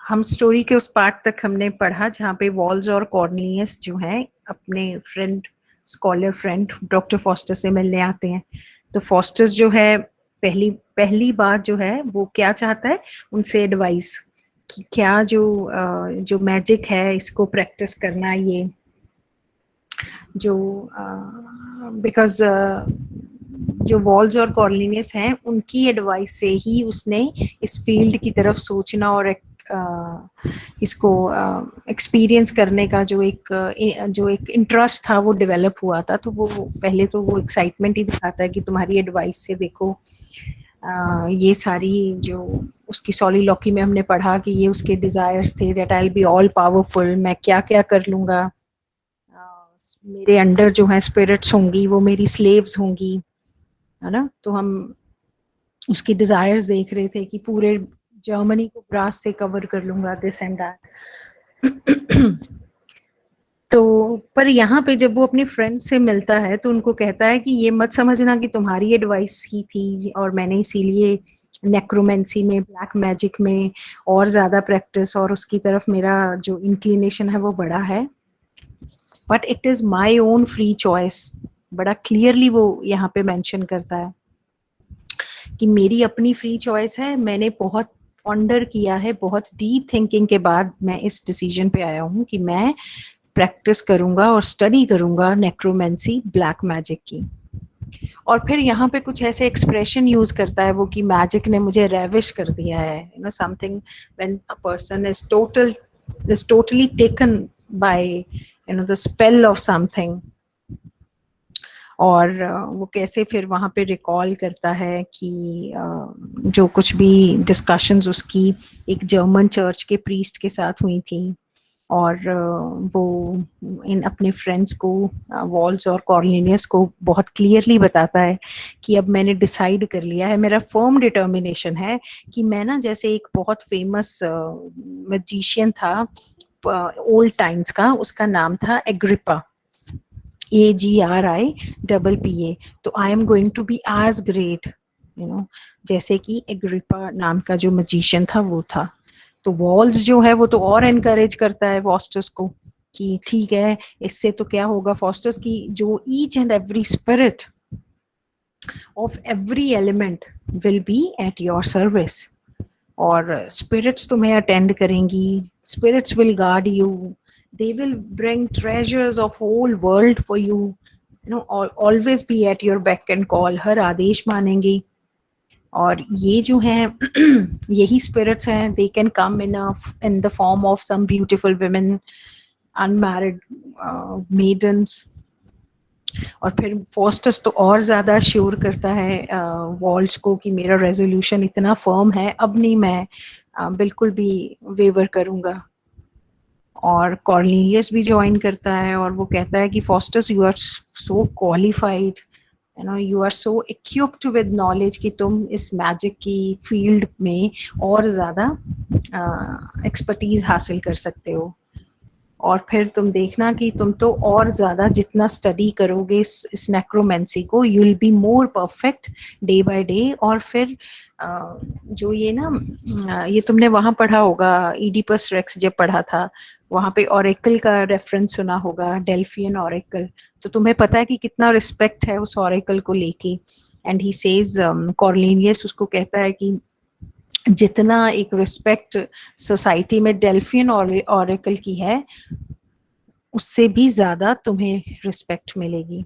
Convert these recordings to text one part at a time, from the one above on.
हम स्टोरी के उस पार्ट तक हमने पढ़ा जहाँ पे वॉल्स और कॉर्निलियस जो हैं अपने friend, scholar friend doctor foster से मिलने आते हैं। तो फॉस्टर्स जो है पहली पहली बात जो है वो क्या चाहता है उनसे एडवाइस कि क्या जो मैजिक है इसको प्रैक्टिस करना, ये जो बिकॉज जो वॉल्स और कॉर्लिनियस हैं उनकी एडवाइस से ही उसने इस फील्ड की तरफ सोचना और इसको एक्सपीरियंस करने का जो एक इंटरेस्ट था वो डेवलप हुआ था। तो वो पहले तो वो एक्साइटमेंट ही दिखाता है कि तुम्हारी एडवाइस से देखो ये सारी जो उसकी सॉलिलॉकी में हमने पढ़ा कि ये उसके डिजायर्स थे, that I will be all powerful, मैं क्या क्या कर लूंगा, मेरे अंडर जो है स्पिरिट्स होंगी, वो मेरी स्लेव्स होंगी, है ना। तो हम उसकी डिजायर्स देख रहे थे कि पूरे जर्मनी को ब्रास से कवर कर लूंगा, दिस एंड दैट। तो पर यहाँ पे जब वो अपने फ्रेंड से मिलता है तो उनको कहता है कि ये मत समझना कि तुम्हारी एडवाइस ही थी और मैंने इसीलिए नेक्रोमेंसी में, ब्लैक मैजिक में और ज्यादा प्रैक्टिस और उसकी तरफ मेरा जो इंक्लिनेशन है वो बड़ा है, but it is my own free choice. बड़ा क्लियरली वो यहाँ पे मेंशन करता है कि मेरी अपनी फ्री चॉइस है, मैंने बहुत पॉन्डर किया है, बहुत डीप थिंकिंग के बाद मैं इस डिसीजन पे आया हूँ कि मैं प्रैक्टिस करूंगा और स्टडी करूंगा नेक्रोमेंसी, ब्लैक मैजिक की। और फिर यहाँ पे कुछ ऐसे एक्सप्रेशन यूज करता है वो कि मैजिक ने मुझे रेविश कर दिया है, you know something when a person is totally taken by you know the spell of something. और वो कैसे फिर वहाँ पे रिकॉल करता है कि जो कुछ भी डिस्कशंस उसकी एक जर्मन चर्च के प्रीस्ट के साथ हुई थी, और वो इन अपने फ्रेंड्स को, वॉल्स और कॉर्लिनियस को बहुत क्लियरली बताता है कि अब मैंने डिसाइड कर लिया है, मेरा फर्म डिटर्मिनेशन है कि मैं ना, जैसे एक बहुत फेमस मैजिशियन था ओल्ड टाइम्स का, उसका नाम था एग्रिपा, AGRIPPA। तो I am going to be as great, you know, जैसे कि एग्रिपा नाम का जो मैजिशियन था वो था। तो वॉल्स जो है वो तो और एनकरेज करता है फॉस्टर्स को कि ठीक है, इससे तो क्या होगा फॉस्टर्स की, जो each and every spirit of every element will be at your service, और स्पिरिट्स तुम्हें अटेंड करेंगी, spirits will guard you, they will bring treasures of whole world for you, you know, always be at your beck and call, हर आदेश मानेंगी। और ये जो हैं यही spirits हैं, they can come in the form of some beautiful women, unmarried maidens। और फिर Faustus तो और ज्यादा श्योर करता है वॉल्स को कि मेरा रेजोल्यूशन इतना फर्म है, अब नहीं मैं बिल्कुल भी वेवर करूंगा। और कॉर्निलियस भी ज्वाइन करता है और वो कहता है कि Faustus you are so qualified, you know, you are so equipped with knowledge कि तुम इस मैजिक की फील्ड में और ज्यादा एक्सपर्टीज हासिल कर सकते हो। और फिर तुम देखना कि तुम तो और ज्यादा जितना स्टडी करोगे इस नेक्रोमेंसी को, you will be more perfect day by day. और फिर जो ये ना, ये तुमने वहां पढ़ा होगा, इडिपस रेक्स जब पढ़ा था, वहां पे ऑरेकल का रेफरेंस सुना होगा, डेल्फियन ऑरेकल। तो तुम्हें पता है कि कितना रिस्पेक्ट है उस ऑरेकल को लेके। एंड ही सेज, कॉर्लिनियस उसको कहता है कि जितना एक रिस्पेक्ट सोसाइटी में डेल्फियन ऑरेकल की है, उससे भी ज्यादा तुम्हें रिस्पेक्ट मिलेगी।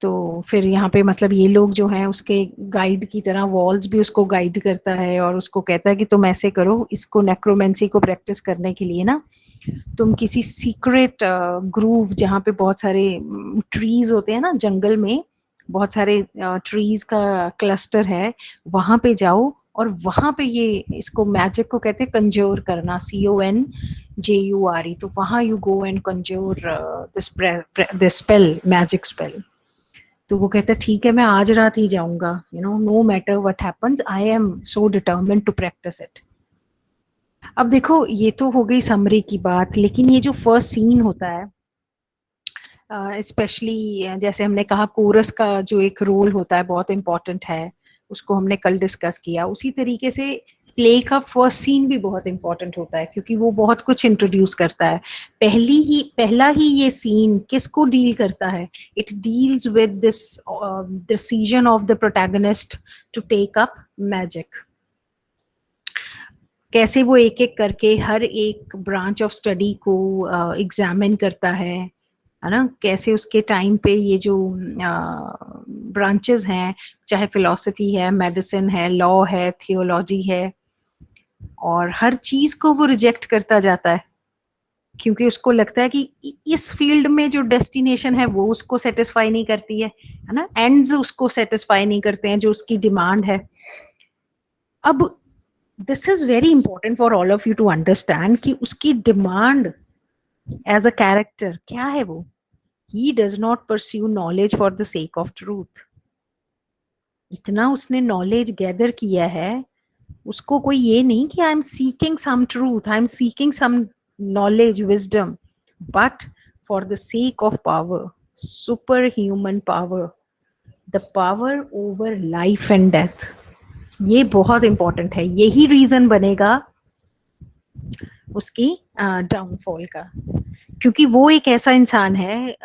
तो फिर यहाँ पे मतलब ये लोग जो हैं उसके गाइड की तरह, वॉल्स भी उसको गाइड करता है और उसको कहता है कि तुम ऐसे करो, इसको नेक्रोमेंसी को प्रैक्टिस करने के लिए ना तुम किसी सीक्रेट ग्रूव, जहाँ पे बहुत सारे ट्रीज होते हैं ना, जंगल में बहुत सारे ट्रीज का क्लस्टर है, वहां पे जाओ और वहां पे ये इसको मैजिक को कहते हैं कंज्योर करना, CONJURE। तो वहां you go and conjure this spell, magic spell. तो वो कहता है ठीक है, मैं आज रात ही जाऊंगा, you know, no matter what happens, I am so determined to practise it. अब देखो ये तो हो गई समरी की बात, लेकिन ये जो फर्स्ट सीन होता है, स्पेशली जैसे हमने कहा कोरस का जो एक रोल होता है बहुत इम्पोर्टेंट है, उसको हमने कल डिस्कस किया। उसी तरीके से प्ले का फर्स्ट सीन भी बहुत इंपॉर्टेंट होता है क्योंकि वो बहुत कुछ इंट्रोड्यूस करता है। पहला ही ये सीन किसको डील करता है? It deals with this decision of the protagonist to take up magic. कैसे वो एक एक करके हर एक ब्रांच ऑफ स्टडी को एग्जामिन करता है ना? कैसे उसके टाइम पे ये जो ब्रांचेस हैं, चाहे फिलॉसफी है, मेडिसिन है, लॉ है, थियोलॉजी है, और हर चीज को वो रिजेक्ट करता जाता है क्योंकि उसको लगता है कि इस फील्ड में जो डेस्टिनेशन है वो उसको सेटिस्फाई नहीं करती है ना? एंड्स उसको सेटिस्फाई नहीं करते हैं जो उसकी डिमांड है। अब this is very important for all of you to understand कि उसकी डिमांड एज अ कैरेक्टर क्या है। वो ही does not pursue knowledge for the sake of truth. इतना उसने नॉलेज गैदर किया है, उसको कोई ये नहीं कि I am seeking some truth, I am seeking some knowledge, wisdom, but for the sake of power, super human power, the power over life and death. ये बहुत इंपॉर्टेंट है, यही रीजन बनेगा उसकी डाउनफॉल का, क्योंकि वो एक ऐसा इंसान है,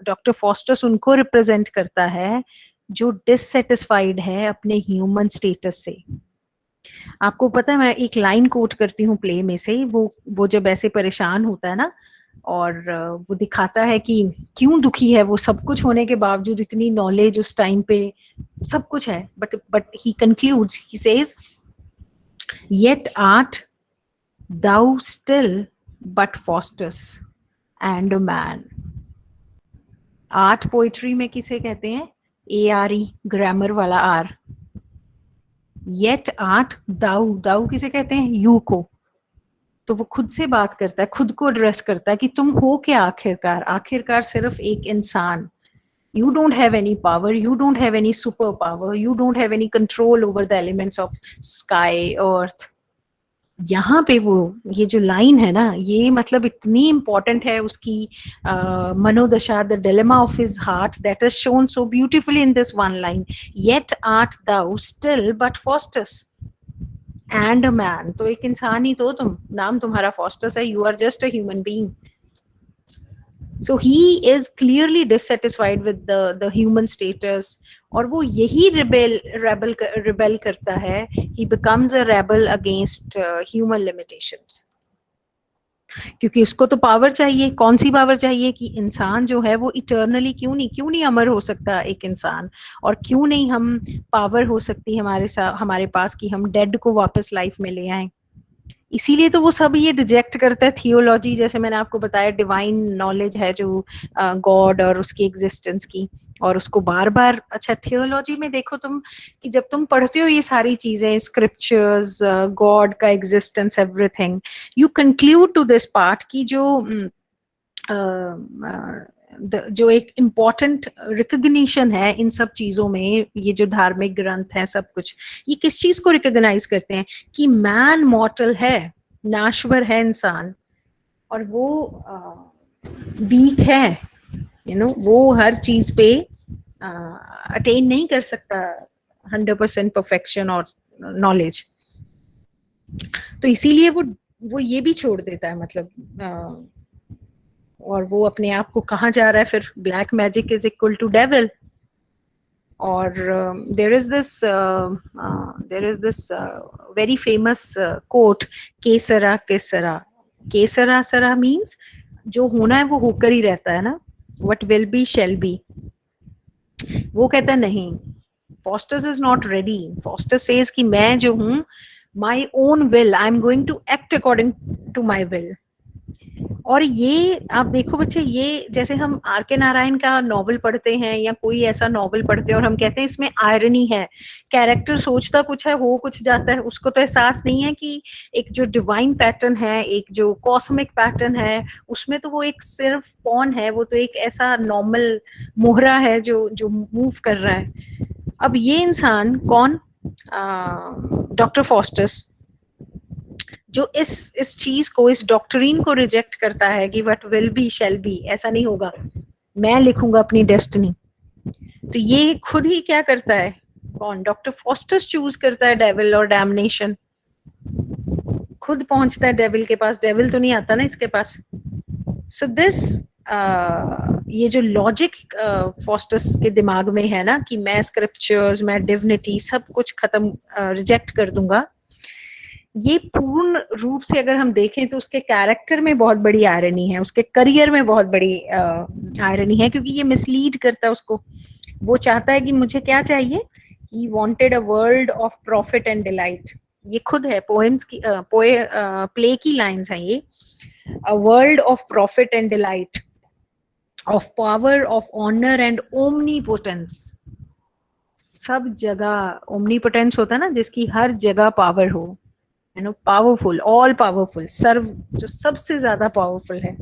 डॉक्टर फॉस्टर्स उनको रिप्रेजेंट करता है जो डिससेटिस्फाइड है अपने ह्यूमन स्टेटस से। आपको पता है, मैं एक लाइन कोट करती हूँ प्ले में से, वो जब ऐसे परेशान होता है ना, और वो दिखाता है कि क्यों दुखी है वो, सब कुछ होने के बावजूद, इतनी नॉलेज उस टाइम पे, सब कुछ है, but he concludes, he says, yet art thou still but Faustus and a man। Art poetry में किसे कहते हैं? ARE, ग्रामर वाला R। येट आर्ट दाऊ, दाऊ किसे कहते हैं? यू को। तो वो खुद से बात करता है, खुद को एड्रेस करता है कि तुम हो क्या आखिरकार? आखिरकार सिर्फ एक इंसान। You don't have any power, you don't have any superpower, you don't have any control over the elements of sky, earth। यहाँ पे वो ये जो लाइन है ना, ये मतलब इतनी इंपॉर्टेंट है उसकी मनोदशा, the dilemma of his heart, that is shown so beautifully in this one line, yet art thou still but Faustus and a man. तो एक इंसान ही तो तुम, नाम तुम्हारा फॉस्टस है, you are just a human being. So he is clearly dissatisfied with the human status, और वो यही rebel करता है। He becomes a rebel against human limitations, क्योंकि उसको तो पावर चाहिए। कौन सी पावर चाहिए? कि इंसान जो है वो इटर्नली क्यों नहीं अमर हो सकता एक इंसान, और क्यों नहीं हम पावर हो सकती हमारे पास कि हम डेड को वापस लाइफ में ले आए। इसीलिए तो वो सब ये रिजेक्ट करता है। थियोलॉजी, जैसे मैंने आपको बताया, डिवाइन नॉलेज है जो गॉड और उसकी एग्जिस्टेंस की, और उसको बार बार, अच्छा थियोलॉजी में देखो तुम कि जब तुम पढ़ते हो ये सारी चीजें, स्क्रिप्चर्स, गॉड का existence, everything, you conclude to this part की जो एक इम्पॉर्टेंट रिकग्निशन है इन सब चीजों में, ये जो धार्मिक ग्रंथ है सब कुछ, ये किस चीज को रिकॉग्नाइज करते हैं? कि मैन मॉर्टल है, नाश्वर है इंसान, और वो वीक है, वो हर चीज पे अटेन नहीं कर सकता 100% परफेक्शन और नॉलेज। तो इसीलिए वो ये भी छोड़ देता है, मतलब और वो अपने आप को कहाँ जा रहा है फिर? Black magic is equal to devil. और there is this very famous quote, que sera que sera, que sera sera means जो होना है वो होकर ही रहता है ना, what will be shall be. वो कहता नहीं, Faustus is not ready. Faustus says कि मैं जो हूं, my own will, I am going to act according to my will. और ये आप देखो बच्चे, ये जैसे हम आर के नारायण का नॉवल पढ़ते हैं या कोई ऐसा नॉवल पढ़ते हैं और हम कहते हैं इसमें आयरनी है, कैरेक्टर सोचता कुछ है, हो कुछ जाता है, उसको तो एहसास नहीं है कि एक जो डिवाइन पैटर्न है, एक जो कॉस्मिक पैटर्न है, उसमें तो वो एक सिर्फ पॉन है, वो तो एक ऐसा नॉर्मल मोहरा है जो जो मूव कर रहा है। अब ये इंसान कौन? डॉक्टर फॉस्टस, जो इस चीज को, इस डॉक्ट्रिन को रिजेक्ट करता है कि what will be shall B, ऐसा नहीं होगा, मैं लिखूंगा अपनी डेस्टिनी। तो ये खुद ही क्या करता है? कौन? डॉक्टर फॉस्टर्स चूज करता है डेविल और डैमनेशन। खुद पहुंचता है डेविल के पास, डेविल तो नहीं आता ना इसके पास। सो दिस ये जो लॉजिक फॉस्टस के दिमाग में है ना कि मैं स्क्रिप्चर्स, मैं डिविनिटी सब कुछ खत्म रिजेक्ट कर दूंगा, ये पूर्ण रूप से अगर हम देखें तो उसके कैरेक्टर में बहुत बड़ी आयरनी है, उसके करियर में बहुत बड़ी आयरनी है, क्योंककि ये मिसलीड करता है उसको। वो चाहता है कि मुझे क्या चाहिए, he wanted a world of profit and delight. ये खुद है पोएम्स की प्ले की लाइंस हैं ये। A world of profit and delight, of power, of honour and omnipotence. सब जगह ओमनीपोटेंस होता है ना, जिसकी हर जगह पावर हो, you know, powerful, all powerful, सर्व, जो सबसे ज्यादा पावरफुल है।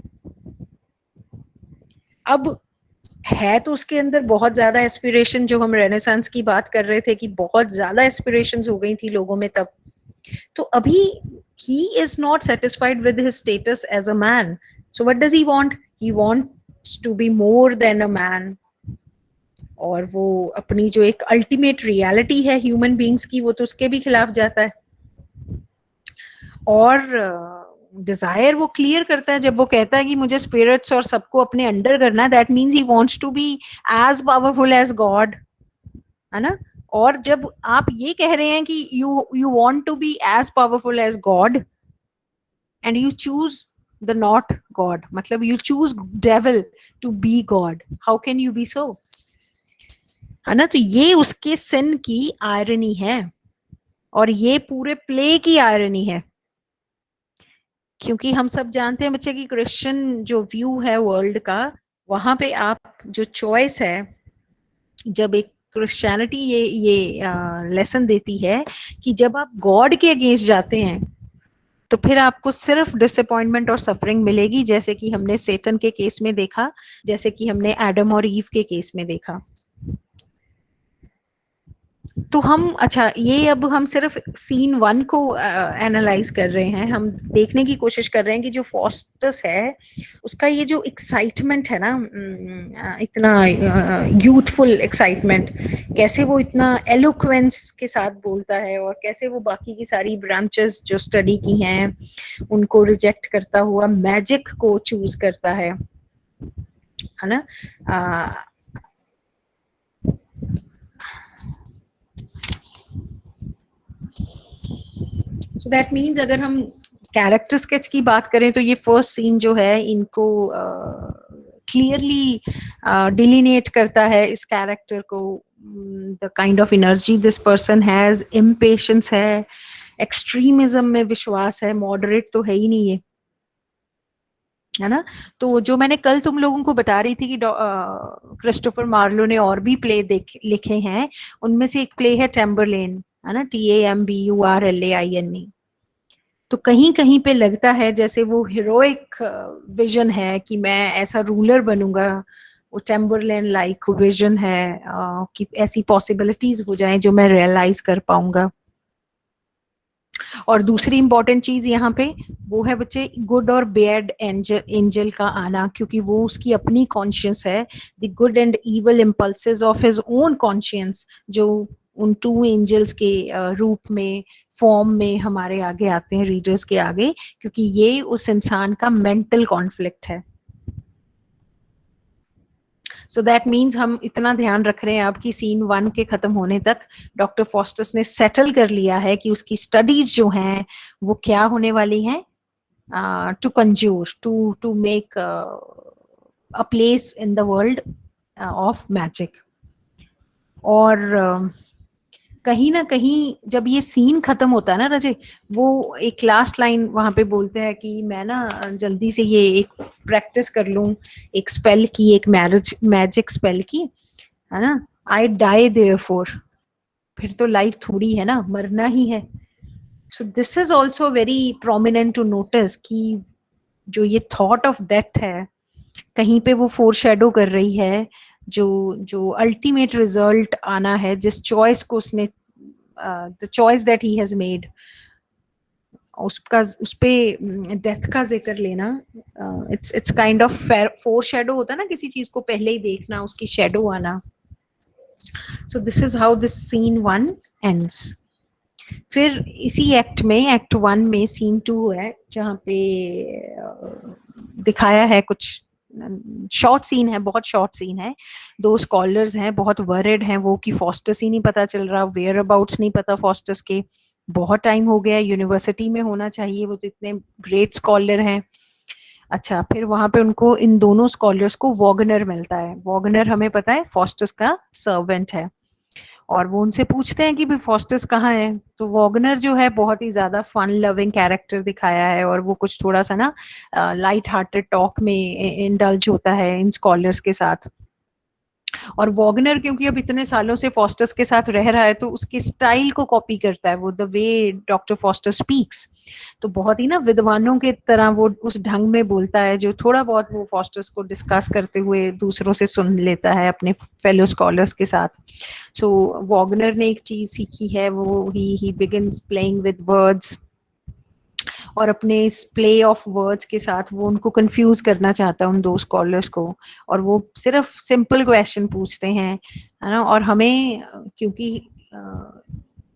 अब है तो उसके अंदर बहुत ज्यादा एस्पिरेशन, जो हम रेनेसांस की बात कर रहे थे कि बहुत ज्यादा एस्पिरेशंस हो गई थी लोगों में तब। तो अभी he is not satisfied with his status as a man, so what does he want? He wants to be more than a man। और वो अपनी जो एक अल्टीमेट रियलिटी है ह्यूमन बींग्स की, वो तो उसके भी खिलाफ जाता है। और डिजायर वो क्लियर करता है जब वो कहता है कि मुझे स्पिरिट्स और सबको अपने अंडर करना है, that means he wants to be as powerful as God, है ना। और जब आप ये कह रहे हैं कि you want to be as powerful as God and you choose the not God, मतलब you choose devil to be God, how can you be so, है ना। तो ये उसके सिन की आयरनी है, और ये पूरे प्ले की आयरनी है। क्योंकि हम सब जानते हैं बच्चे की क्रिश्चियन जो व्यू है वर्ल्ड का, वहां पे आप जो चॉइस है, जब एक क्रिश्चियनिटी ये लेसन देती है कि जब आप गॉड के अगेंस्ट जाते हैं तो फिर आपको सिर्फ डिसअपॉइंटमेंट और सफरिंग मिलेगी, जैसे कि हमने सेटन के केस में देखा, जैसे कि हमने एडम और ईव के केस में देखा। तो हम, अच्छा, ये अब हम सिर्फ सीन 1 को एनालाइज कर रहे हैं, हम देखने की कोशिश कर रहे हैं कि जो फॉस्टस है उसका ये जो एक्साइटमेंट है ना, इतना यूथफुल एक्साइटमेंट, कैसे वो इतना एलोक्वेंस के साथ बोलता है, और कैसे वो बाकी की सारी ब्रांचेस जो स्टडी की हैं उनको रिजेक्ट करता हुआ मैजिक को चूज करता है ना। सो दैट मीन्स अगर हम कैरेक्टर स्केच की बात करें तो ये फर्स्ट सीन जो है इनको क्लियरली डिलिनेट करता है इस कैरेक्टर को, the kind of energy this person has, impatience है, एक्सट्रीमिज्म में विश्वास है, मॉडरेट तो है ही नहीं ये, है ना। तो जो मैंने कल तुम लोगों को बता रही थी कि क्रिस्टोफर मार्लो ने और भी प्ले लिखे हैं, उनमें से एक प्ले है टेम्बरलेन, है ना, TAMBURLAINE। तो कहीं कहीं पे लगता है जैसे वो हीरोइक विजन है कि मैं ऐसा रूलर बनूंगा, वो टेम्बरलेन लाइक विजन है कि ऐसी पॉसिबिलिटीज हो जाएं जो मैं रियलाइज कर पाऊंगा। और दूसरी इंपॉर्टेंट चीज यहाँ पे वो है बच्चे, गुड और बैड एंजल का आना, क्योंकि वो उसकी अपनी कॉन्शियस है, the good and evil impulses of his own conscious, जो उन 2 एंजल्स के रूप में, फॉर्म में हमारे आगे आते हैं, रीडर्स के आगे, क्योंकि ये उस इंसान का मेंटल कॉन्फ्लिक्ट है। सो दैट मीन्स हम इतना ध्यान रख रहे हैं आपकी सीन 1 के खत्म होने तक डॉक्टर फॉस्टस ने सेटल कर लिया है कि उसकी स्टडीज जो हैं वो क्या होने वाली हैं, to conjure, to make a place in the world of magic. और कहीं ना कहीं जब ये सीन खत्म होता है ना रजे, वो एक लास्ट लाइन वहां पे बोलते हैं कि मैं ना जल्दी से ये एक प्रैक्टिस कर लूं, एक स्पेल की, एक मैजिक स्पेल की, है ना, आई डाई देयरफॉर, फिर तो लाइफ थोड़ी है ना, मरना ही है। So this is also very prominent to notice कि जो ये थॉट ऑफ डेथ है, कहीं पे वो फोर शेडो कर रही है जो जो अल्टीमेट रिजल्ट आना है, जिस चॉइस को उसने, the choice that he has made, उसका उस पे डेथ का जिक्र लेना, it's kind of four shadow होता है ना, किसी चीज को पहले ही देखना, उसकी शेडो आना। So this is how this scene 1 ends. फिर इसी एक्ट में, एक्ट 1 में सीन 2 है जहाँ पे दिखाया है कुछ शॉर्ट सीन है, बहुत शॉर्ट सीन है। दो स्कॉलर्स हैं, बहुत वरिड हैं वो कि फॉस्टस ही नहीं पता चल रहा, वेयर अबाउट्स नहीं पता फॉस्टस के, बहुत टाइम हो गया, यूनिवर्सिटी में होना चाहिए, वो तो इतने ग्रेट स्कॉलर हैं। अच्छा, फिर वहां पे उनको इन दोनों स्कॉलर्स को वॉगनर मिलता है। वॉगनर हमें पता है फॉस्टस का सर्वेंट है, और वो उनसे पूछते हैं कि भाई फॉस्टस कहाँ है। तो वॉगनर जो है बहुत ही ज्यादा फन लविंग कैरेक्टर दिखाया है, और वो कुछ थोड़ा सा ना लाइट हार्टेड टॉक में इंडल्ज होता है इन स्कॉलर्स के साथ। और वॉगनर क्योंकि अब इतने सालों से फॉस्टस के साथ रह रहा है, तो उसके स्टाइल को कॉपी करता है वो, the way doctor foster speaks. तो बहुत ही ना विद्वानों के तरह वो उस ढंग में बोलता है, जो थोड़ा बहुत वो फॉस्टर्स को डिस्कस करते हुए दूसरों से सुन लेता है अपने फेलो स्कॉलर्स के साथ। सो वॉगनर ने एक चीज सीखी है, वो ही बिगिंस प्लेइंग विद वर्ड्स, और अपने इस प्ले ऑफ वर्ड्स के साथ वो उनको कंफ्यूज करना चाहता है उन दो स्कॉलर्स को। और वो सिर्फ सिंपल क्वेश्चन पूछते हैं, है ना। और हमें क्योंकि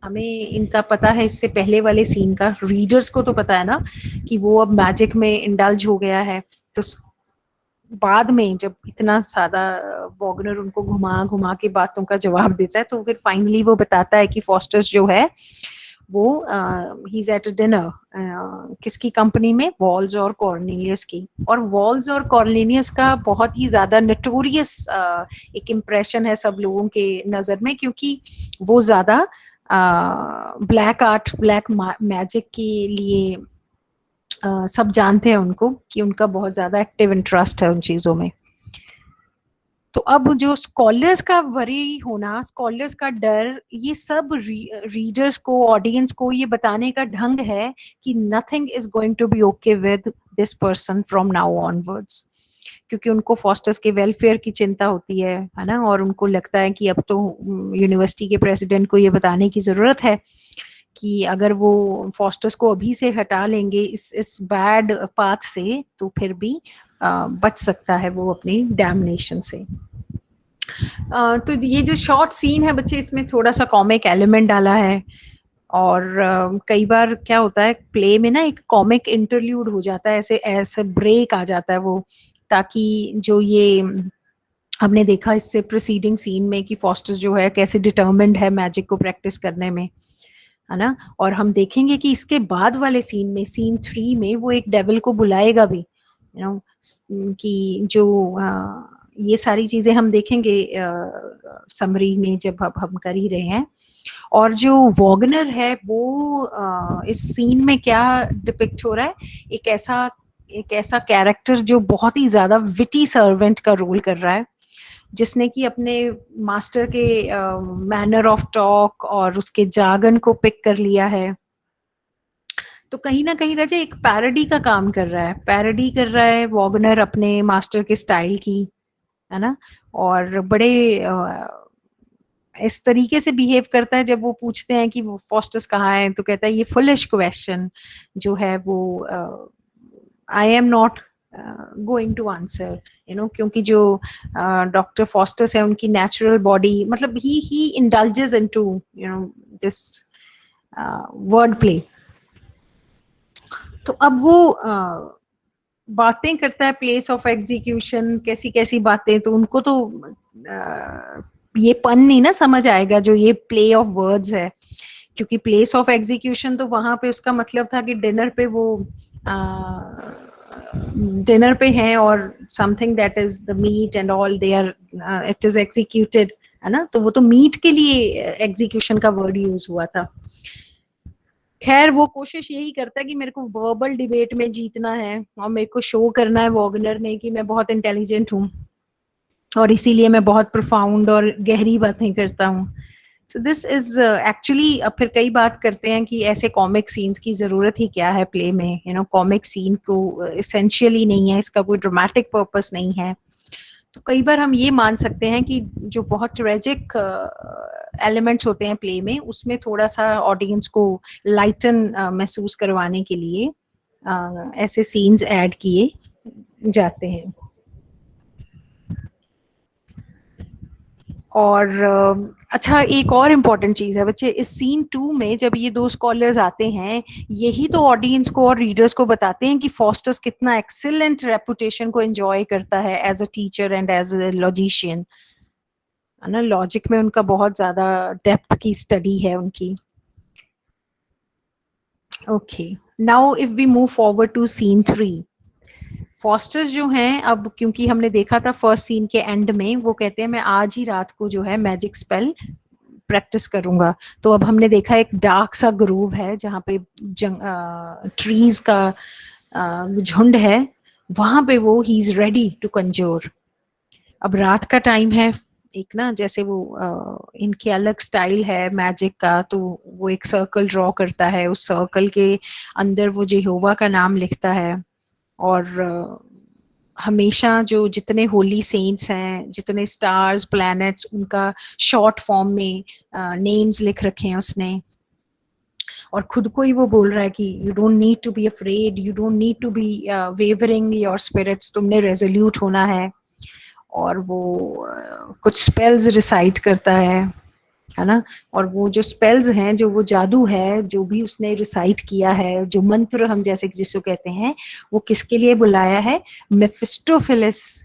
हमें इनका पता है इससे पहले वाले सीन का, रीडर्स को तो पता है ना कि वो अब मैजिक में इंडल्ज हो गया है। तो बाद में जब इतना सादा वॉगनर उनको घुमा घुमा के बातों का जवाब देता है, तो फिर फाइनली वो बताता है कि फॉस्टर्स जो है वो he is at a dinner, किसकी कंपनी में, वॉल्स और कॉर्नेलियस की। और वॉल्स और कॉर्नेलियस का बहुत ही ज्यादा नटोरियस एक इम्प्रेशन है सब लोगों के नजर में, क्योंकि वो ज्यादा ब्लैक आर्ट, ब्लैक मैजिक के लिए सब जानते हैं उनको, कि उनका बहुत ज्यादा एक्टिव इंटरेस्ट है उन चीजों में। तो अब जो स्कॉलर्स का वरी होना, स्कॉलर्स का डर, ये सब रीडर्स को, ऑडियंस को ये बताने का ढंग है कि nothing is going to be okay with this person from now onwards. क्योंकि उनको फॉस्टर्स के वेलफेयर की चिंता होती है ना, और उनको लगता है कि अब तो यूनिवर्सिटी के प्रेसिडेंट को ये बताने की जरूरत है कि अगर वो फॉस्टर्स को अभी से हटा लेंगे इस बैड पाथ से, तो फिर भी बच सकता है वो अपनी डैमनेशन से। तो ये जो शॉर्ट सीन है बच्चे, इसमें थोड़ा सा कॉमिक एलिमेंट डाला है। और कई बार क्या होता है प्ले में ना, एक कॉमिक इंटरल्यूड हो जाता है, ऐसे ऐसे ब्रेक आ जाता है वो, ताकि जो ये हमने देखा इससे प्रीसीडिंग सीन में कि फॉस्टर्स जो है कैसे डिटर्मिन्ड है मैजिक को प्रैक्टिस करने में, है ना। और हम देखेंगे कि इसके बाद वाले सीन में, सीन 3 में, वो एक डेविल को बुलाएगा भी, यू नो, कि जो ये सारी चीजें हम देखेंगे समरी में जब हम कर ही रहे हैं। और जो वॉगनर है वो इस सीन में क्या डिपिक्ट हो रहा है, एक ऐसा कैरेक्टर जो बहुत ही ज्यादा विटी सर्वेंट का रोल कर रहा है, जिसने कि अपने मास्टर के मैनर ऑफ टॉक और उसके जागन को पिक कर लिया है। तो कहीं ना कहीं रजे एक पैरोडी का काम कर रहा है, पैरोडी कर रहा है वॉगनर अपने मास्टर के स्टाइल की, है ना। और बड़े इस तरीके से बिहेव करता है, जब वो पूछते हैं कि वो फॉस्टर्स कहाँ है, तो कहता है ये फुलिश क्वेश्चन जो है वो I am not going to answer, you know, क्योंकि जो डॉक्टर फॉस्टर्स है उनकी नेचुरल बॉडी, मतलब he indulges into, you know, this word play. तो अब वो बातें करता है प्लेस ऑफ एग्जीक्यूशन, कैसी कैसी बातें, तो उनको तो ये पन नहीं ना समझ आएगा जो ये प्ले ऑफ वर्ड्स है, क्योंकि प्लेस ऑफ एग्जीक्यूशन तो वहां पे उसका मतलब था कि डिनर पे वो डिनर पे हैं, और something that is the meat and all they are, it is executed, है ना। तो वो तो मीट के लिए एग्जीक्यूशन का वर्ड यूज हुआ था। खैर वो कोशिश यही करता है कि मेरे को वर्बल डिबेट में जीतना है, और मेरे को शो करना है वॉगनर ने कि मैं बहुत इंटेलिजेंट हूँ, और इसीलिए मैं बहुत प्रोफाउंड और गहरी बातें करता हूँ। सो दिस इज एक्चुअली, अब फिर कई बात करते हैं कि ऐसे कॉमिक सीन्स की जरूरत ही क्या है प्ले में, यू नो, कॉमिक सीन को एसेंशियली नहीं है, इसका कोई ड्रामेटिक पर्पस नहीं है। तो कई बार हम ये मान सकते हैं कि जो बहुत ट्रेजिक एलिमेंट्स होते हैं प्ले में, उसमें थोड़ा सा ऑडियंस को लाइटन महसूस करवाने के लिए ऐसे सीन्स ऐड किए जाते हैं। और अच्छा, एक और इम्पॉर्टेंट चीज है बच्चे, इस सीन 2 में जब ये दो स्कॉलर्स आते हैं, यही तो ऑडियंस को और रीडर्स को बताते हैं कि फॉस्टर्स कितना एक्सीलेंट रेपुटेशन को एंजॉय करता है as a teacher and as a logician, है ना। लॉजिक में उनका बहुत ज्यादा डेप्थ की स्टडी है उनकी। Okay, now if we move forward to scene 3, Faustus जो हैं, अब क्योंकि हमने देखा था फर्स्ट सीन के एंड में वो कहते हैं मैं आज ही रात को जो है मैजिक स्पेल प्रैक्टिस करूंगा। तो अब हमने देखा एक डार्क सा ग्रूव है जहाँ पे ट्रीज का झुंड है, वहां पे वो ही इज रेडी टू कंज्योर। अब रात का टाइम है, एक ना जैसे वो इनके अलग स्टाइल है मैजिक का, तो वो एक सर्कल ड्रॉ करता है, उस सर्कल के अंदर वो जेहोवा का नाम लिखता है। और हमेशा जो जितने होली सेंट्स हैं, जितने स्टार्स प्लैनेट्स, उनका शॉर्ट फॉर्म में नेम्स लिख रखे हैं उसने। और खुद को ही वो बोल रहा है कि you don't need to be afraid, you don't need to be wavering your spirits, तुमने रेजोल्यूट होना है। और वो कुछ स्पेल्स रिसाइट करता है ना। और वो जो स्पेल्स हैं, जो वो जादू है जो भी उसने रिसाइट किया है, जो मंत्र हम जैसे जिसको कहते हैं, वो किसके लिए बुलाया है? मेफिस्टोफिलिस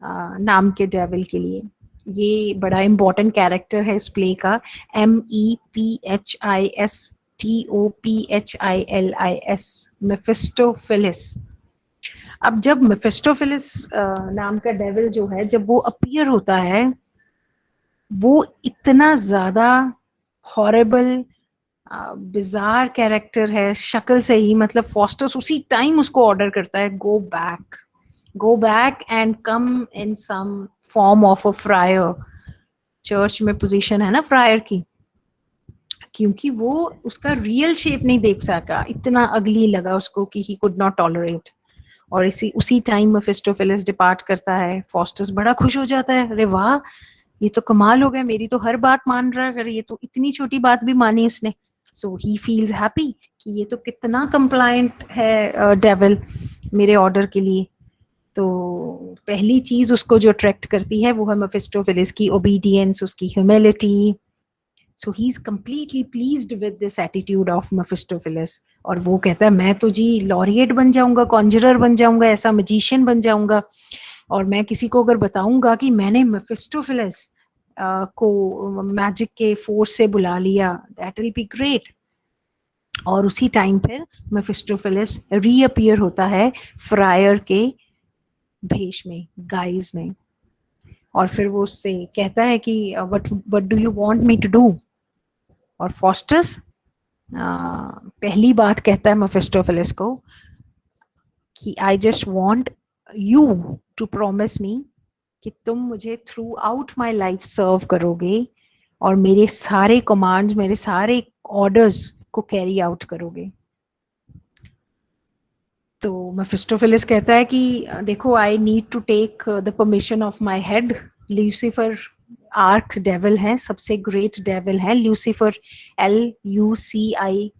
नाम के डेविल के लिए। ये बड़ा इंपॉर्टेंट कैरेक्टर है इस प्ले का, MEPHISTOPHILIS, मेफिस्टोफिलिस। अब जब मेफिस्टोफिलिस नाम का डेविल जो है, जब वो अपीयर होता है, वो इतना ज्यादा हॉरेबल बिजार कैरेक्टर है शक्ल से ही। मतलब फॉस्टर्स उसी टाइम उसको ऑर्डर करता है, go back and come in some form of a friar. Church में पोजीशन है ना फ्रायर की, क्योंकि वो उसका रियल शेप नहीं देख सका, इतना अगली लगा उसको कि ही कुड नॉट टॉलरेट। और इसी उसी टाइम मेफिस्टोफिलिस डिपार्ट करता है। फॉस्टर्स बड़ा खुश हो जाता है, अरे वाह, ये तो कमाल हो गया, मेरी तो हर बात मान रहा है, अगर ये तो इतनी छोटी बात भी मानी इसने। सो ही फील्स हैप्पी कि ये तो कितना कंप्लायंट है डेविल मेरे ऑर्डर के लिए। तो पहली चीज उसको जो अट्रैक्ट करती है वो है मेफिस्टोफिलिस की ओबीडियंस, उसकी humility. So he is completely pleased with this attitude of Mephistopheles. और वो कहता है मैं तो जी लॉरिएट बन जाऊंगा, कॉन्जरर बन जाऊंगा, ऐसा मजिशियन बन जाऊंगा। और मैं किसी को अगर बताऊंगा कि मैंने मेफिस्टोफिलिस को मैजिक के फोर्स से बुला लिया, दैट विल बी ग्रेट। और उसी टाइम पर मेफिस्टोफिलिस रीअपियर होता है फ्रायर के भेष में, गाइज में। और फिर वो उससे कहता है कि what do you want me to do. और फॉस्टस पहली बात कहता है मेफिस्टोफिलिस को कि I just want you to promise me कि तुम मुझे throughout my life serve करोगे और मेरे सारे कमांड्स, मेरे सारे ऑर्डर्स को कैरी आउट करोगे। तो मेफिस्टोफिलिस कहता है कि देखो, I need to take the permission of my head. Lucifer arch devil है, सबसे ग्रेट डेविल है ल्यूसीफर, LUCIFER।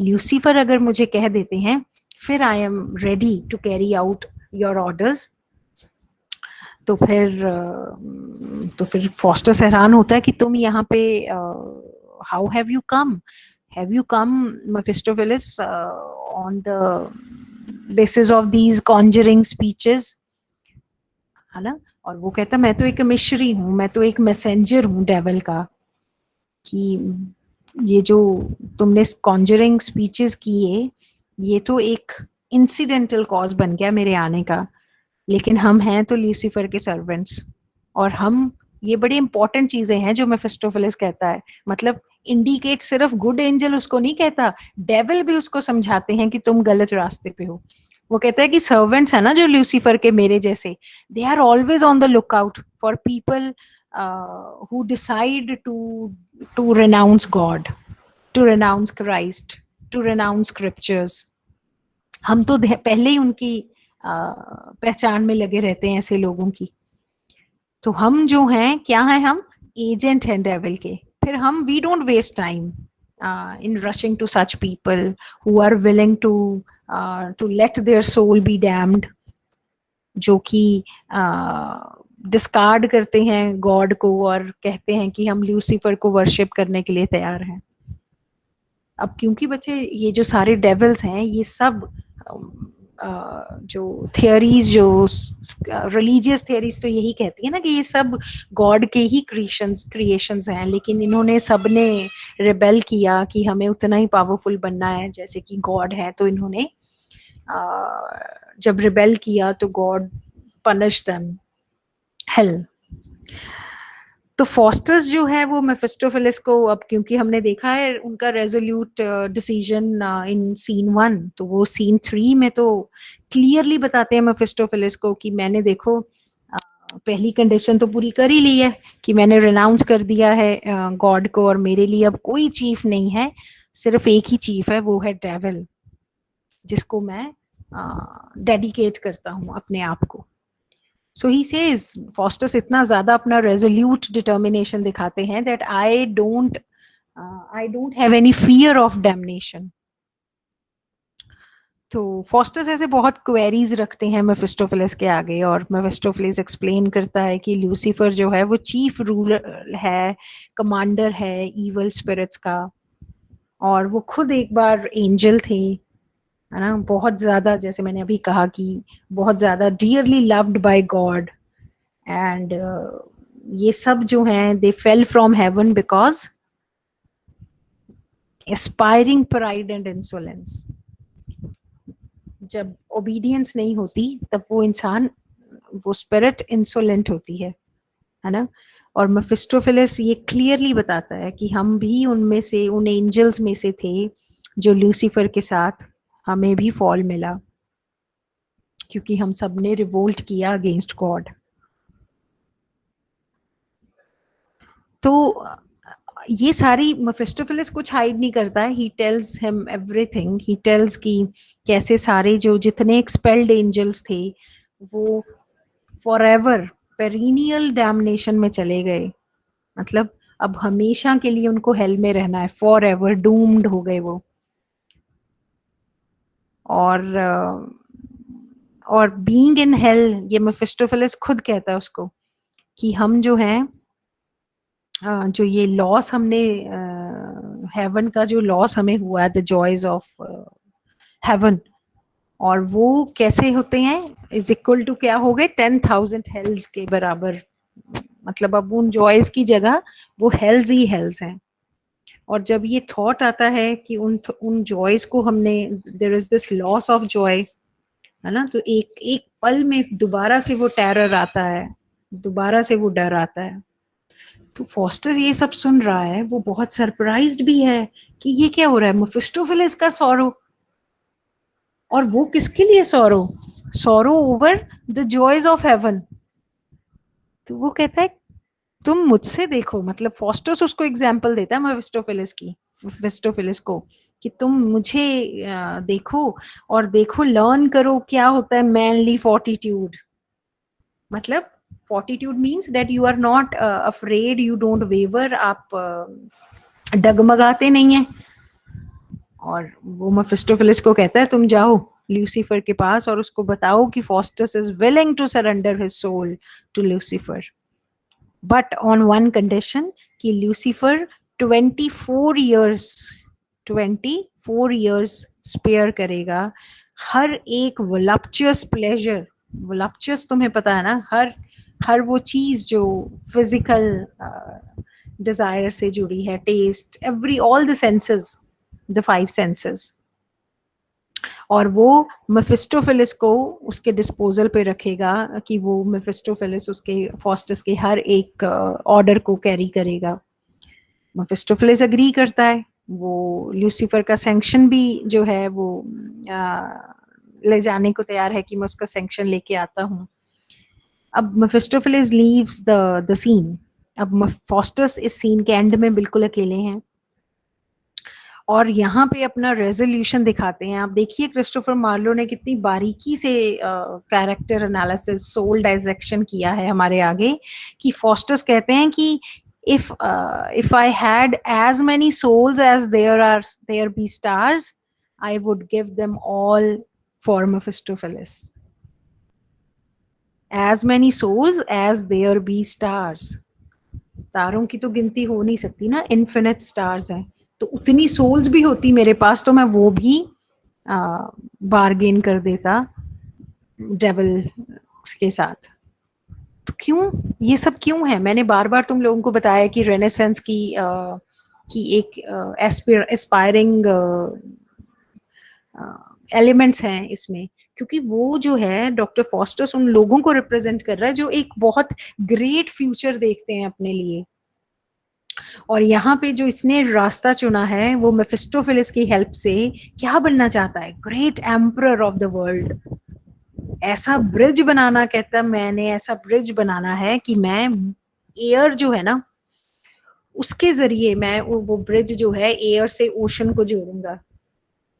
ल्यूसीफर अगर मुझे कह देते हैं, फिर I am ready to carry out your orders. तो फिर फॉस्टस हैरान होता है कि तुम यहाँ पे how have you come Mephistopheles on the basis of these conjuring speeches, है ना। और वो कहता मैं तो एक मिशरी हूँ, मैं तो एक मैसेंजर हूँ डेविल का, कि ये जो तुमने कॉन्जरिंग स्पीचेस किए, ये तो एक इंसिडेंटल कॉज बन गया मेरे आने का, लेकिन हम हैं तो लूसीफर के सर्वेंट्स। और हम, ये बड़ी इंपॉर्टेंट चीजें हैं जो मेफिस्टोफिलिस कहता है, मतलब इंडिकेट सिर्फ गुड एंजल उसको नहीं कहता, डेविल भी उसको समझाते हैं कि तुम गलत रास्ते पे हो। वो कहता है कि सर्वेंट्स है ना जो लूसीफर के मेरे जैसे, they are always on the look out for people who decide to renounce God, to renounce Christ, to renounce scriptures. हम तो पहले ही उनकी पहचान में लगे रहते हैं ऐसे लोगों की। तो हम जो हैं क्या हैं, हम एजेंट हैं डेविल के। फिर हम we don't waste time in rushing to such people who are willing to let their soul be damned, जो कि डिस्कार्ड करते हैं गॉड को और कहते हैं कि हम ल्यूसीफर को वर्शिप करने के लिए तैयार हैं। अब क्योंकि बच्चे ये जो सारे डेविल्स हैं ये सब जो थियरीज, जो रिलीजियस थियरीज तो यही कहती है ना कि ये सब गॉड के ही क्रिएशंस हैं, लेकिन इन्होंने सबने रिबेल किया कि हमें उतना ही पावरफुल बनना है जैसे कि गॉड है, तो इन्होंने जब रिबेल किया तो गॉड पनिश देम हेल। तो फॉस्टर्स जो है वो मेफिस्टोफेलिस को, अब क्योंकि हमने देखा है उनका रेजोल्यूट डिसीजन इन सीन 1, तो वो सीन 3 में तो क्लियरली बताते हैं मेफिस्टोफेलिस को कि मैंने देखो पहली कंडीशन तो पूरी कर ही ली है कि मैंने रिनाउंस कर दिया है गॉड को, और मेरे लिए अब कोई चीफ नहीं है, सिर्फ एक ही चीफ है, वो है डेविल, जिसको मैं डेडिकेट करता हूँ अपने आप को। So he says, Faustus इतना ज्यादा अपना resolute determination दिखाते हैं that I don't have any fear of damnation. तो फॉस्टस ऐसे बहुत क्वेरीज रखते हैं मेफिस्टोफेलिस के आगे, और मेफिस्टोफेलिस एक्सप्लेन करता है कि लूसीफर जो है वो चीफ रूलर है, कमांडर है इवल स्पिरिट्स का, और वो खुद एक बार एंजल थे, है ना, बहुत ज्यादा, जैसे मैंने अभी कहा कि बहुत ज्यादा dearly loved by God, and ये सब जो हैं they fell from heaven because aspiring pride and insolence. जब ओबीडियंस नहीं होती तब वो इंसान, वो स्पिरिट इंसोलेंट होती है ना। और मेफिस्टोफेलिस ये क्लियरली बताता है कि हम भी उनमें से, उन एंजल्स में से थे जो लूसीफर के साथ हमें भी फॉल मिला, क्योंकि हम सब ने रिवोल्ट किया अगेंस्ट गॉड। तो ये सारी मेफिस्टोफेलिस कुछ हाइड नहीं करता है, he tells him everything, he tells कि कैसे सारे जो जितने एक्सपेल्ड एंजल्स थे वो फॉरएवर पेरिनियल डैमनेशन में चले गए, मतलब अब हमेशा के लिए उनको हेल में रहना है, फॉरएवर डूम्ड हो गए वो। और बीइंग इन हेल, ये मेफिस्टोफेलिस खुद कहता है उसको कि हम जो हैं, जो ये लॉस हमने, हेवन का जो लॉस हमें हुआ है, द जॉयज ऑफ हेवन, और वो कैसे होते हैं, इज इक्वल टू क्या हो गए, 10,000 हेल्स के बराबर, मतलब अब उन जॉयज की जगह वो हेल्स ही हेल्स हैं। और जब ये थॉट आता है कि उन जॉयज को हमने, there is this loss of joy, है ना, तो एक एक पल में दोबारा से वो टेरर आता है, दोबारा से वो डर आता है। तो फॉस्टर ये सब सुन रहा है, वो बहुत सरप्राइज्ड भी है कि ये क्या हो रहा है, मेफिस्टोफेलिस का सॉरो, और वो किसके लिए sorrow, sorrow over the joys of haven. तो वो कहता है तुम मुझसे देखो, मतलब फॉस्टस उसको एग्जाम्पल देता है मेफिस्टोफेलिस की, मेफिस्टोफेलिस को, कि तुम मुझे देखो, और देखो लर्न करो क्या होता है मैनली फोर्टिट्यूड। मतलब fortitude means that you are not afraid, you don't waver, आप डगमगाते नहीं है। और वो मेफिस्टोफेलिस को कहता है तुम जाओ लूसीफर के पास और उसको बताओ कि Faustus is willing to surrender his soul to Lucifer, but on one condition कि लूसीफर 24 ईयर्स स्पेयर करेगा हर एक वोलप्चुअस प्लेजर। वोलप्चुअस तुम्हें पता है ना, हर हर वो चीज जो फिजिकल डिजायर से जुड़ी है, taste, every, all the senses, the 5 senses, और वो मेफिस्टोफेलिस को उसके डिस्पोजल पे रखेगा कि वो मेफिस्टोफेलिस उसके फॉस्टस के हर एक ऑर्डर को कैरी करेगा। मेफिस्टोफेलिस एग्री करता है, वो लूसीफर का सैंक्शन भी जो है वो ले जाने को तैयार है कि मैं उसका सैंक्शन लेके आता हूँ। अब मेफिस्टोफेलिस लीव्स द सीन। अब फॉस्टस इस सीन के एंड में बिल्कुल अकेले हैं, और यहाँ पे अपना रेजोल्यूशन दिखाते हैं। आप देखिए क्रिस्टोफर मार्लो ने कितनी बारीकी से कैरेक्टर एनालिसिस, सोल डाइजेक्शन किया है हमारे आगे, कि फॉस्टस कहते हैं कि if I had as many souls as there be stars, I would give them all for Mephistopheles. as many souls as there be stars. तारों की तो गिनती हो नहीं सकती ना, इन्फिनिट स्टार्स हैं, तो उतनी सोल्स भी होती मेरे पास तो मैं वो भी बार्गेन कर देता डेविल के साथ। तो क्यों ये सब क्यों है? मैंने बार बार तुम लोगों को बताया कि रेनेसेंस की एक एस्पायरिंग एलिमेंट्स हैं इसमें, क्योंकि वो जो है डॉक्टर फॉस्टर्स उन लोगों को रिप्रेजेंट कर रहा है जो एक बहुत ग्रेट फ्यूचर देखते हैं अपने लिए। और यहाँ पे जो इसने रास्ता चुना है वो मेफिस्टोफिलिस की हेल्प से क्या बनना चाहता है? Great emperor of the world. ऐसा ब्रिज बनाना, कहता मैंने ऐसा ब्रिज बनाना है कि मैं एयर जो है ना उसके जरिए मैं वो ब्रिज जो है एयर से ओशन को जोड़ूंगा।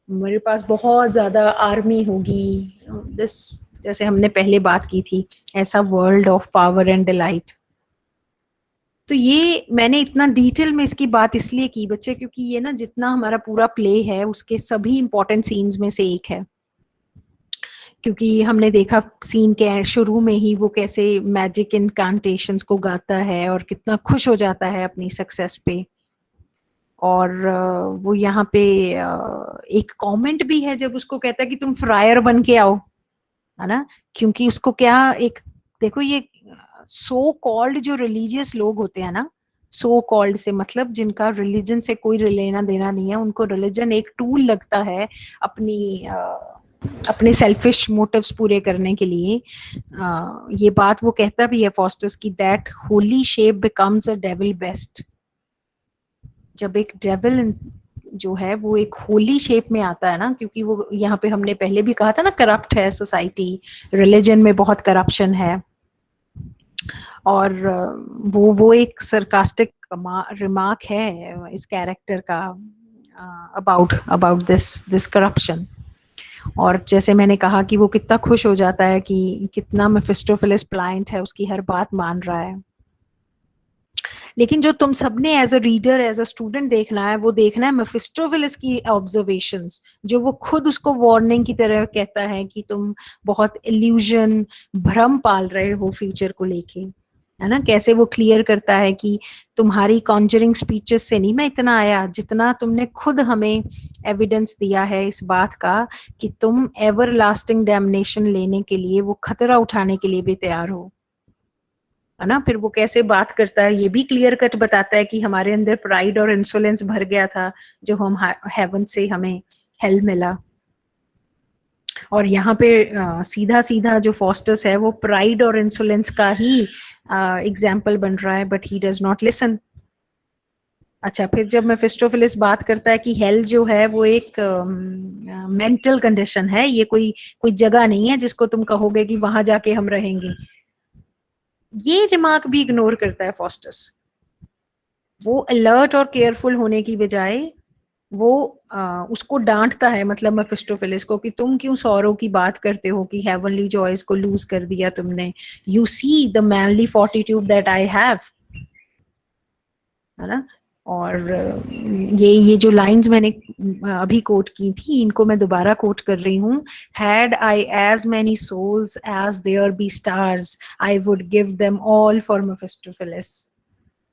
मेरे पास बहुत ज्यादा आर्मी होगी, दिस जैसे हमने पहले बात की थी, ऐसा world of power and delight. तो ये मैंने इतना डिटेल में इसकी बात इसलिए की बच्चे, क्योंकि ये ना जितना हमारा पूरा प्ले है उसके सभी इंपॉर्टेंट सीन्स में से एक है। क्योंकि हमने देखा सीन के शुरू में ही वो कैसे मैजिक इनकांटेशंस को गाता है और कितना खुश हो जाता है अपनी सक्सेस पे। और वो यहाँ पे एक कमेंट भी है जब उसको कहता है कि तुम फ्रायर बन के आओ, है ना, क्योंकि उसको क्या एक देखो ये सो कॉल्ड जो रिलीजियस लोग होते हैं ना, सो कॉल्ड से मतलब जिनका रिलीजन से कोई लेना देना नहीं है, उनको रिलीजन एक टूल लगता है अपने सेल्फिश मोटिव्स पूरे करने के लिए। ये बात वो कहता भी है फॉस्टर्स की, that Holi shape becomes a devil best. जब एक डेविल जो है वो एक होली शेप में आता है ना, क्योंकि वो यहाँ पे हमने पहले भी कहा था ना, करप्ट है सोसाइटी, रिलीजन में बहुत करप्शन है। और वो एक सरकास्टिक रिमार्क है इस कैरेक्टर का अबाउट दिस करप्शन। और जैसे मैंने कहा कि वो कितना खुश हो जाता है कि कितना मेफिस्टोफिलिस प्लाइंट है, उसकी हर बात मान रहा है। लेकिन जो तुम सबने as a reader as a student देखना है, वो देखना है मेफिस्टोफिलिस की ऑब्जर्वेशंस, जो वो खुद उसको वार्निंग की तरह कहता है कि तुम बहुत इल्यूजन, भ्रम पाल रहे हो फ्यूचर को लेके, है ना। कैसे वो क्लियर करता है कि तुम्हारी कॉन्जरिंग स्पीचेस से नहीं मैं इतना आया, जितना तुमने खुद हमें एविडेंस दिया है इस बात का कि तुम एवर लास्टिंग डैमनेशन लेने के लिए, वो खतरा उठाने के लिए भी तैयार हो, है ना। फिर वो कैसे बात करता है ये भी क्लियर कट बताता है कि हमारे अंदर प्राइड और इंसोलेंस भर गया था जो हम हेवन से हमें हेल मिला। और यहाँ पे सीधा सीधा जो फॉस्टर्स है वो प्राइड और इंसोलेंस का ही एग्जाम्पल बन रहा है, but he does not listen. अच्छा, फिर जब मेफिस्टोफिलिस बात करता है कि हेल जो है वो एक मेंटल कंडीशन है, ये कोई कोई जगह नहीं है जिसको तुम कहोगे कि वहां जाके हम रहेंगे, ये रिमार्क भी इग्नोर करता है फॉस्टर्स। वो अलर्ट और केयरफुल होने की बजाय वो उसको डांटता है, मतलब मेफिस्टोफिलिस को, कि तुम क्यों सौरों की बात करते हो कि हेवनली जॉयज को लूज कर दिया तुमने, you see the manly fortitude that I have, है ना। और ये जो लाइंस मैंने अभी कोट की थी, इनको मैं दोबारा कोट कर रही हूँ। Had I as many souls as there be stars, I would give them all for Mephistopheles.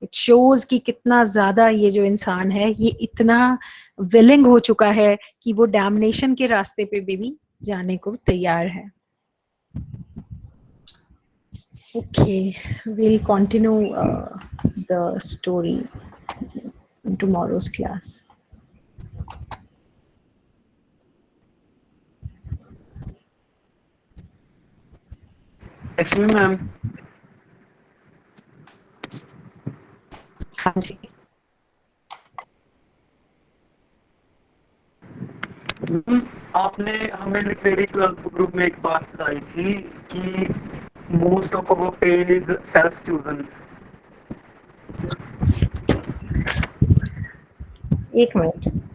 It shows कि कितना ज्यादा ये जो इंसान है ये इतना विलिंग हो चुका है कि वो डैमनेशन के रास्ते पे भी जाने को तैयार है। Okay, we'll continue the story in tomorrow's class. Actually ma'am हाँ जी, आपने हमें लिटरेरी क्लब ग्रुप में एक बात बताई थी कि most of our pain is self chosen. एक मिनट।